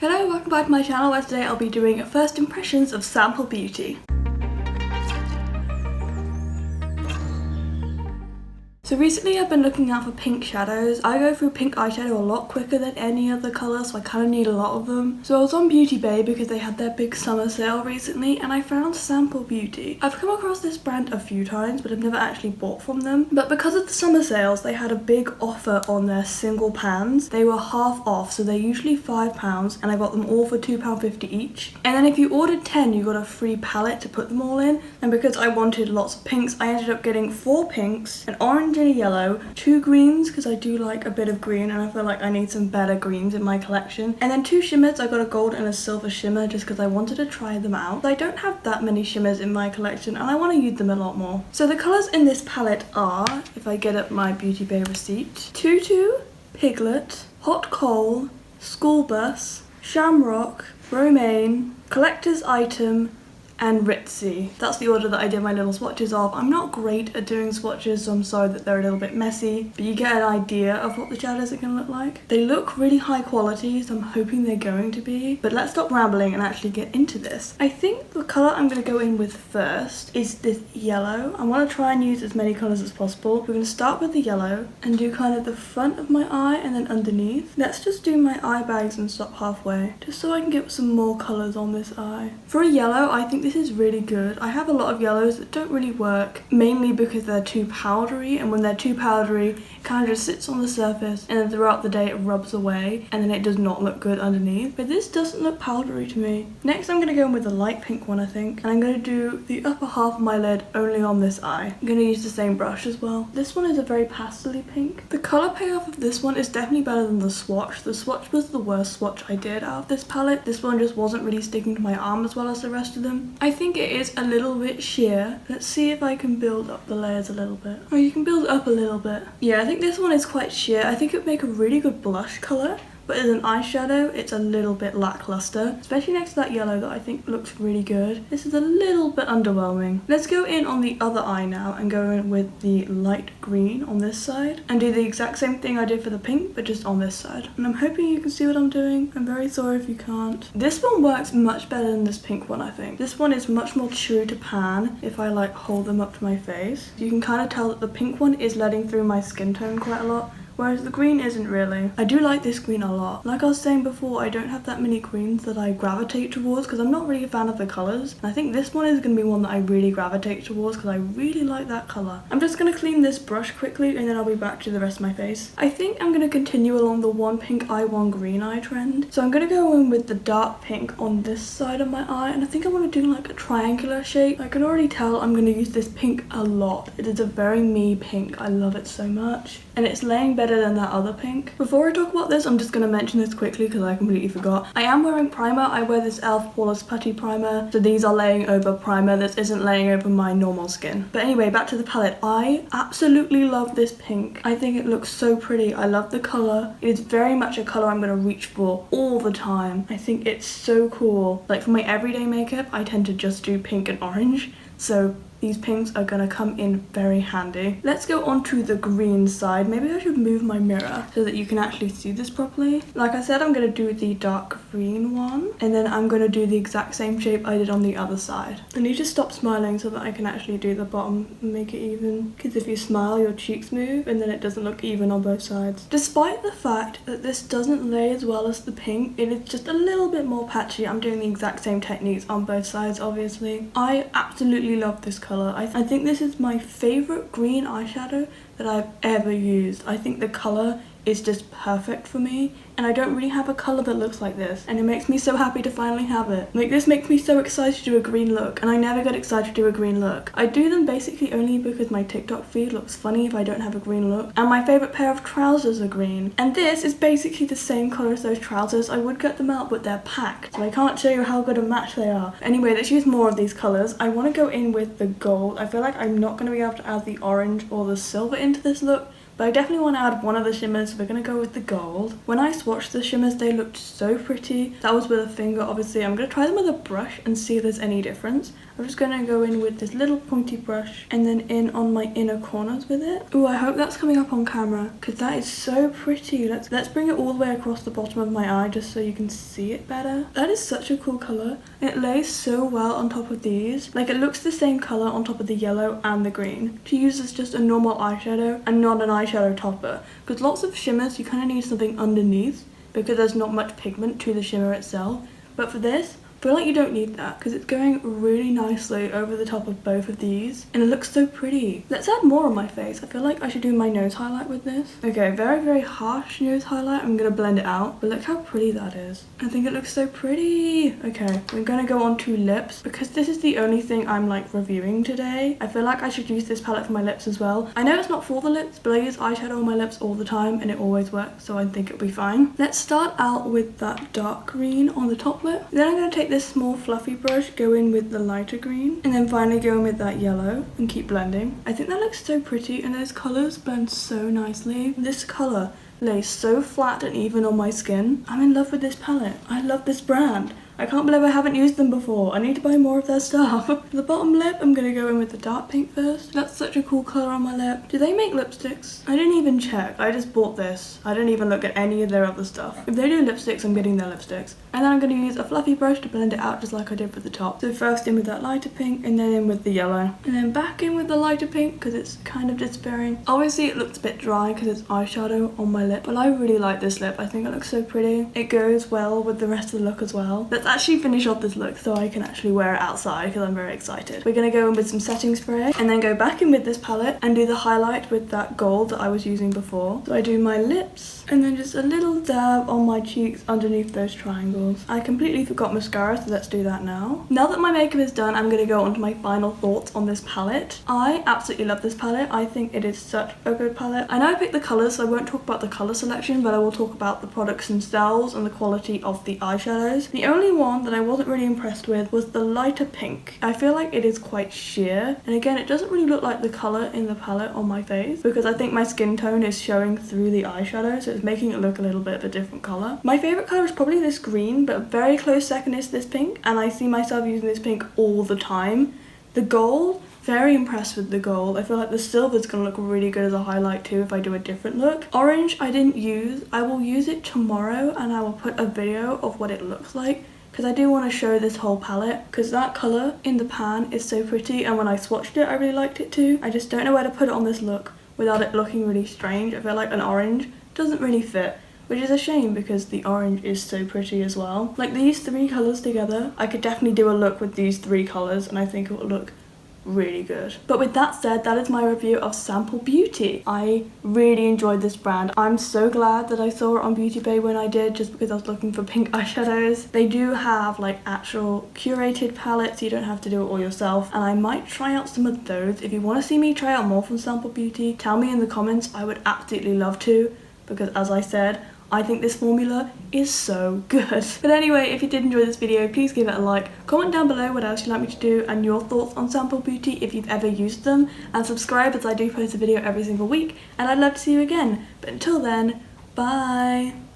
Hello, welcome back to my channel where today I'll be doing first impressions of Sample Beauty. So recently I've been looking out for pink shadows. I go through pink eyeshadow a lot quicker than any other colour, so I kind of need a lot of them. So I was on Beauty Bay because they had their big summer sale recently and I found Sample Beauty. I've come across this brand a few times but I've never actually bought from them. But because of the summer sales, they had a big offer on their single pans. They were half off, so they're usually £5 and I got them all for £2.50 each. And then if you ordered 10, you got a free palette to put them all in. And because I wanted lots of pinks, I ended up getting 4 pinks, an orange and a yellow, 2 greens because I do like a bit of green and I feel like I need some better greens in my collection, and then 2 shimmers. I got a gold and a silver shimmer just because I wanted to try them out. I don't have that many shimmers in my collection and I want to use them a lot more. So the colours in this palette are, if I get up my Beauty Bay receipt, Tutu, Piglet, Hot Coal, School Bus, Shamrock, Romaine, Collector's Item, and Ritzy. That's the order that I did my little swatches of. I'm not great at doing swatches, so I'm sorry that they're a little bit messy, but you get an idea of what the shadows are going to look like. They look really high quality, so I'm hoping they're going to be. But let's stop rambling and actually get into this. I think the colour I'm going to go in with first is this yellow. I want to try and use as many colours as possible. We're going to start with the yellow and do kind of the front of my eye and then underneath. Let's just do my eye bags and stop halfway, just so I can get some more colours on this eye. For a yellow, I think this is really good. I have a lot of yellows that don't really work, mainly because they're too powdery, and when they're too powdery it kind of just sits on the surface and then throughout the day it rubs away and then it does not look good underneath. But this doesn't look powdery to me. Next I'm going to go in with the light pink one, I think, and I'm going to do the upper half of my lid only on this eye. I'm going to use the same brush as well. This one is a very pastel-y pink. The colour payoff of this one is definitely better than the swatch. The swatch was the worst swatch I did out of this palette. This one just wasn't really sticking to my arm as well as the rest of them. I think it is a little bit sheer. Let's see if I can build up the layers a little bit. Oh, you can build it up a little bit. Yeah, I think this one is quite sheer. I think it would make a really good blush colour, but as an eyeshadow it's a little bit lackluster, especially next to that yellow that I think looks really good. This is a little bit underwhelming. Let's go in on the other eye now and go in with the light green on this side and do the exact same thing I did for the pink, but just on this side. And I'm hoping you can see what I'm doing. I'm very sorry if you can't. This one works much better than this pink one, I think. This one is much more true to pan if I like hold them up to my face. You can kind of tell that the pink one is letting through my skin tone quite a lot, whereas the green isn't really. I do like this green a lot. Like I was saying before, I don't have that many greens that I gravitate towards because I'm not really a fan of the colours. And I think this one is going to be one that I really gravitate towards because I really like that colour. I'm just going to clean this brush quickly and then I'll be back to the rest of my face. I think I'm going to continue along the one pink eye, one green eye trend. So I'm going to go in with the dark pink on this side of my eye, and I think I want to do like a triangular shape. I can already tell I'm going to use this pink a lot. It is a very me pink. I love it so much. And it's laying better than that other pink. Before I talk about this, I'm just going to mention this quickly because I completely forgot. I am wearing primer. I wear this e.l.f. Poreless Putty primer. So these are laying over primer. This isn't laying over my normal skin. But anyway, back to the palette. I absolutely love this pink. I think it looks so pretty. I love the colour. It is very much a colour I'm going to reach for all the time. I think it's so cool. Like for my everyday makeup, I tend to just do pink and orange. So these pinks are gonna come in very handy. Let's go on to the green side. Maybe I should move my mirror so that you can actually see this properly. Like I said, I'm gonna do the dark green one, and then I'm gonna do the exact same shape I did on the other side. I need to stop smiling so that I can actually do the bottom and make it even, because if you smile, your cheeks move and then it doesn't look even on both sides. Despite the fact that this doesn't lay as well as the pink, it is just a little bit more patchy. I'm doing the exact same techniques on both sides, obviously. I absolutely love this colour. I think this is my favourite green eyeshadow that I've ever used. I think the colour is just perfect for me, and I don't really have a colour that looks like this, and it makes me so happy to finally have it. Like, this makes me so excited to do a green look, and I never get excited to do a green look. I do them basically only because my TikTok feed looks funny if I don't have a green look, and my favourite pair of trousers are green, and this is basically the same colour as those trousers. I would get them out, but they're packed, so I can't show you how good a match they are. Anyway, let's use more of these colours. I want to go in with the gold. I feel like I'm not going to be able to add the orange or the silver into this look, but I definitely want to add one of the shimmers, so we're going to go with the gold. When I swatched the shimmers, they looked so pretty. That was with a finger, obviously. I'm going to try them with a brush and see if there's any difference. I'm just going to go in with this little pointy brush and then in on my inner corners with it. Oh, I hope that's coming up on camera because that is so pretty. Let's bring it all the way across the bottom of my eye just so you can see it better. That is such a cool colour. It lays so well on top of these. Like, it looks the same colour on top of the yellow and the green. To use as just a normal eyeshadow and not an eyeshadow topper. Because lots of shimmers, you kind of need something underneath because there's not much pigment to the shimmer itself. But for this, I feel like you don't need that because it's going really nicely over the top of both of these and it looks so pretty. Let's add more on my face. I feel like I should do my nose highlight with this. Okay, very, very harsh nose highlight. I'm going to blend it out, but look how pretty that is. I think it looks so pretty. Okay, we're going to go on to lips because this is the only thing I'm like reviewing today. I feel like I should use this palette for my lips as well. I know it's not for the lips, but I use eyeshadow on my lips all the time and it always works, so I think it'll be fine. Let's start out with that dark green on the top lip. Then I'm going to take this small fluffy brush, go in with the lighter green, and then finally go in with that yellow and keep blending. I think that looks so pretty and those colours blend so nicely. This colour lays so flat and even on my skin. I'm in love with this palette. I love this brand. I can't believe I haven't used them before. I need to buy more of their stuff. For the bottom lip, I'm going to go in with the dark pink first. That's such a cool colour on my lip. Do they make lipsticks? I didn't even check. I just bought this. I didn't even look at any of their other stuff. If they do lipsticks, I'm getting their lipsticks. And then I'm going to use a fluffy brush to blend it out just like I did with the top. So first in with that lighter pink and then in with the yellow. And then back in with the lighter pink because it's kind of despairing. Obviously it looks a bit dry because it's eyeshadow on my lip. But I really like this lip. I think it looks so pretty. It goes well with the rest of the look as well. Let's actually finish off this look so I can actually wear it outside because I'm very excited. We're going to go in with some setting spray and then go back in with this palette and do the highlight with that gold that I was using before. So I do my lips and then just a little dab on my cheeks underneath those triangles. I completely forgot mascara, so let's do that now. Now that my makeup is done, I'm going to go on to my final thoughts on this palette. I absolutely love this palette. I think it is such a good palette. I know I picked the colours, so I won't talk about the colour selection, but I will talk about the products themselves and the quality of the eyeshadows. The only one that I wasn't really impressed with was the lighter pink. I feel like it is quite sheer, and again it doesn't really look like the colour in the palette on my face because I think my skin tone is showing through the eyeshadow, so it's making it look a little bit of a different colour. My favourite colour is probably this green, but a very close second is this pink, and I see myself using this pink all the time. The gold, very impressed with the gold. I feel like the silver is going to look really good as a highlight too if I do a different look. Orange I didn't use. I will use it tomorrow and I will put a video of what it looks like because I do want to show this whole palette because that colour in the pan is so pretty, and when I swatched it I really liked it too. I just don't know where to put it on this look without it looking really strange. I feel like an orange doesn't really fit, which is a shame because the orange is so pretty as well. Like these three colours together, I could definitely do a look with these three colours and I think it will look really good. But with that said, that is my review of Sample Beauty. I really enjoyed this brand. I'm so glad that I saw it on Beauty Bay when I did, just because I was looking for pink eyeshadows. They do have like actual curated palettes, you don't have to do it all yourself, and I might try out some of those. If you want to see me try out more from Sample Beauty, tell me in the comments. I would absolutely love to, because as I said, I think this formula is so good. But anyway, if you did enjoy this video, please give it a like. Comment down below what else you'd like me to do and your thoughts on Sample Beauty if you've ever used them. And subscribe, as I do post a video every single week. And I'd love to see you again. But until then, bye!